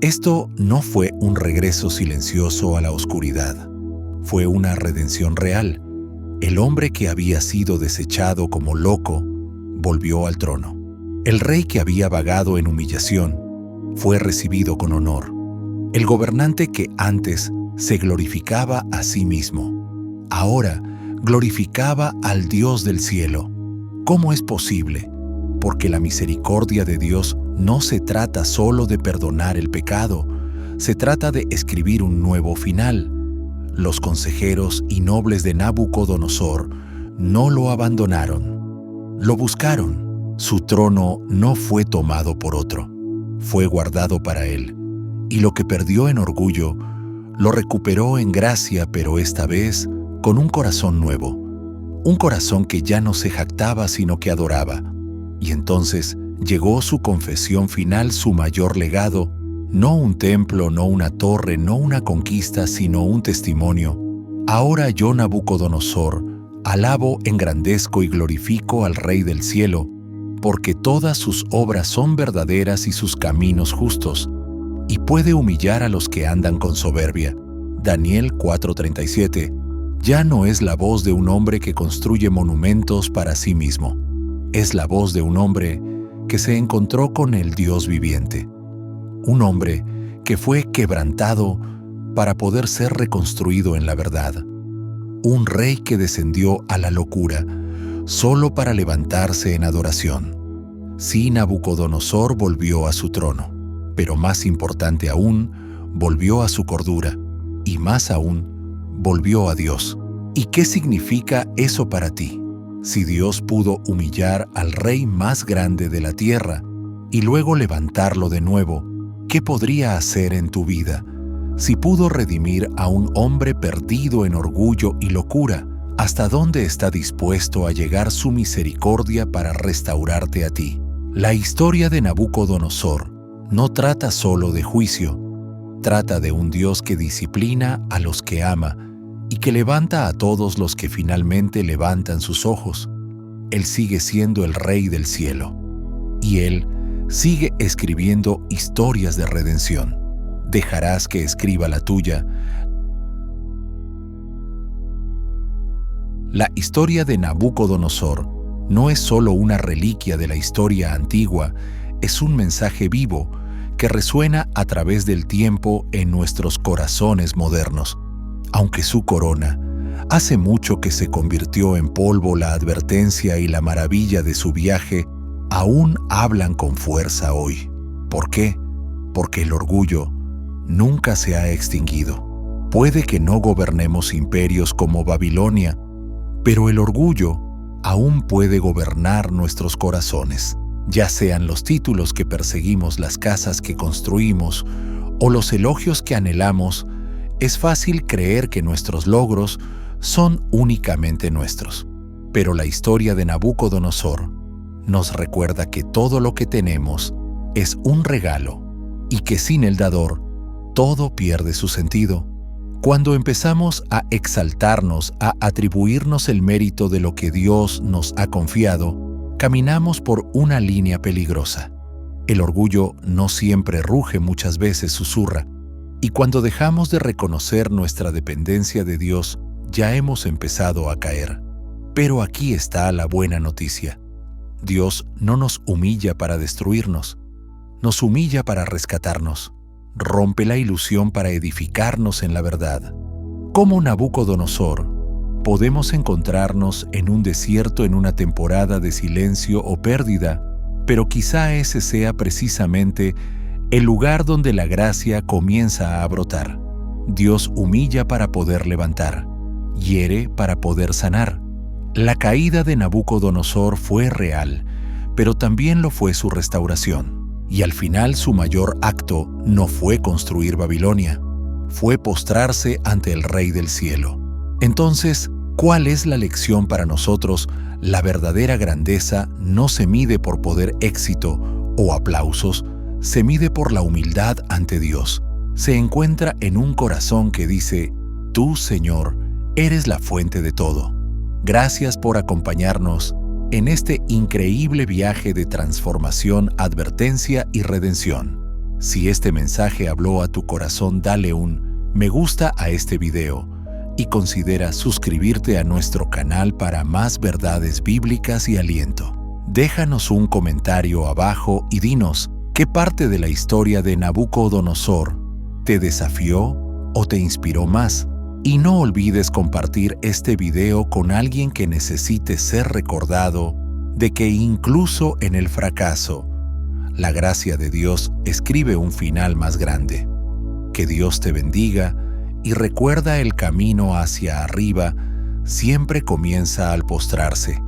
Esto no fue un regreso silencioso a la oscuridad. Fue una redención real. El hombre que había sido desechado como loco volvió al trono. El rey que había vagado en humillación fue recibido con honor. El gobernante que antes se glorificaba a sí mismo, ahora glorificaba al Dios del cielo. ¿Cómo es posible? Porque la misericordia de Dios no se trata solo de perdonar el pecado, se trata de escribir un nuevo final. Los consejeros y nobles de Nabucodonosor no lo abandonaron, lo buscaron. Su trono no fue tomado por otro, fue guardado para él, y lo que perdió en orgullo lo recuperó en gracia, pero esta vez con un corazón nuevo, un corazón que ya no se jactaba sino que adoraba. Y entonces llegó su confesión final, su mayor legado: no un templo, no una torre, no una conquista, sino un testimonio. Ahora yo, Nabucodonosor, alabo, engrandezco y glorifico al Rey del cielo, porque todas sus obras son verdaderas y sus caminos justos, y puede humillar a los que andan con soberbia. Daniel 4:37. Ya no es la voz de un hombre que construye monumentos para sí mismo. Es la voz de un hombre que se encontró con el Dios viviente. Un hombre que fue quebrantado para poder ser reconstruido en la verdad. Un rey que descendió a la locura solo para levantarse en adoración. Sí, Nabucodonosor volvió a su trono, pero más importante aún, volvió a su cordura, y más aún, volvió a Dios. ¿Y qué significa eso para ti? Si Dios pudo humillar al rey más grande de la tierra y luego levantarlo de nuevo, ¿qué podría hacer en tu vida? Si pudo redimir a un hombre perdido en orgullo y locura, ¿hasta dónde está dispuesto a llegar su misericordia para restaurarte a ti? La historia de Nabucodonosor no trata solo de juicio, trata de un Dios que disciplina a los que ama y que levanta a todos los que finalmente levantan sus ojos. Él sigue siendo el Rey del cielo, y Él sigue escribiendo historias de redención. ¿Dejarás que escriba la tuya? La historia de Nabucodonosor no es solo una reliquia de la historia antigua, es un mensaje vivo que resuena a través del tiempo en nuestros corazones modernos. Aunque su corona hace mucho que se convirtió en polvo, la advertencia y la maravilla de su viaje aún hablan con fuerza hoy. ¿Por qué? Porque el orgullo nunca se ha extinguido. Puede que no gobernemos imperios como Babilonia, pero el orgullo aún puede gobernar nuestros corazones, ya sean los títulos que perseguimos, las casas que construimos o los elogios que anhelamos. Es fácil creer que nuestros logros son únicamente nuestros, pero la historia de Nabucodonosor nos recuerda que todo lo que tenemos es un regalo y que sin el dador todo pierde su sentido. Cuando empezamos a exaltarnos, a atribuirnos el mérito de lo que Dios nos ha confiado, caminamos por una línea peligrosa. El orgullo no siempre ruge, muchas veces susurra. Y cuando dejamos de reconocer nuestra dependencia de Dios, ya hemos empezado a caer. Pero aquí está la buena noticia. Dios no nos humilla para destruirnos, nos humilla para rescatarnos. Rompe la ilusión para edificarnos en la verdad. Como Nabucodonosor, podemos encontrarnos en un desierto en una temporada de silencio o pérdida, pero quizá ese sea precisamente el lugar donde la gracia comienza a brotar. Dios humilla para poder levantar, hiere para poder sanar. La caída de Nabucodonosor fue real, pero también lo fue su restauración. Y al final su mayor acto no fue construir Babilonia, fue postrarse ante el Rey del cielo. Entonces, ¿cuál es la lección para nosotros? La verdadera grandeza no se mide por poder, éxito o aplausos, se mide por la humildad ante Dios. Se encuentra en un corazón que dice: Tú, Señor, eres la fuente de todo. Gracias por acompañarnos en este increíble viaje de transformación, advertencia y redención. Si este mensaje habló a tu corazón, dale un me gusta a este video y considera suscribirte a nuestro canal para más verdades bíblicas y aliento. Déjanos un comentario abajo y dinos qué parte de la historia de Nabucodonosor te desafió o te inspiró más. Y no olvides compartir este video con alguien que necesite ser recordado de que incluso en el fracaso, la gracia de Dios escribe un final más grande. Que Dios te bendiga y recuerda, el camino hacia arriba siempre comienza al postrarse.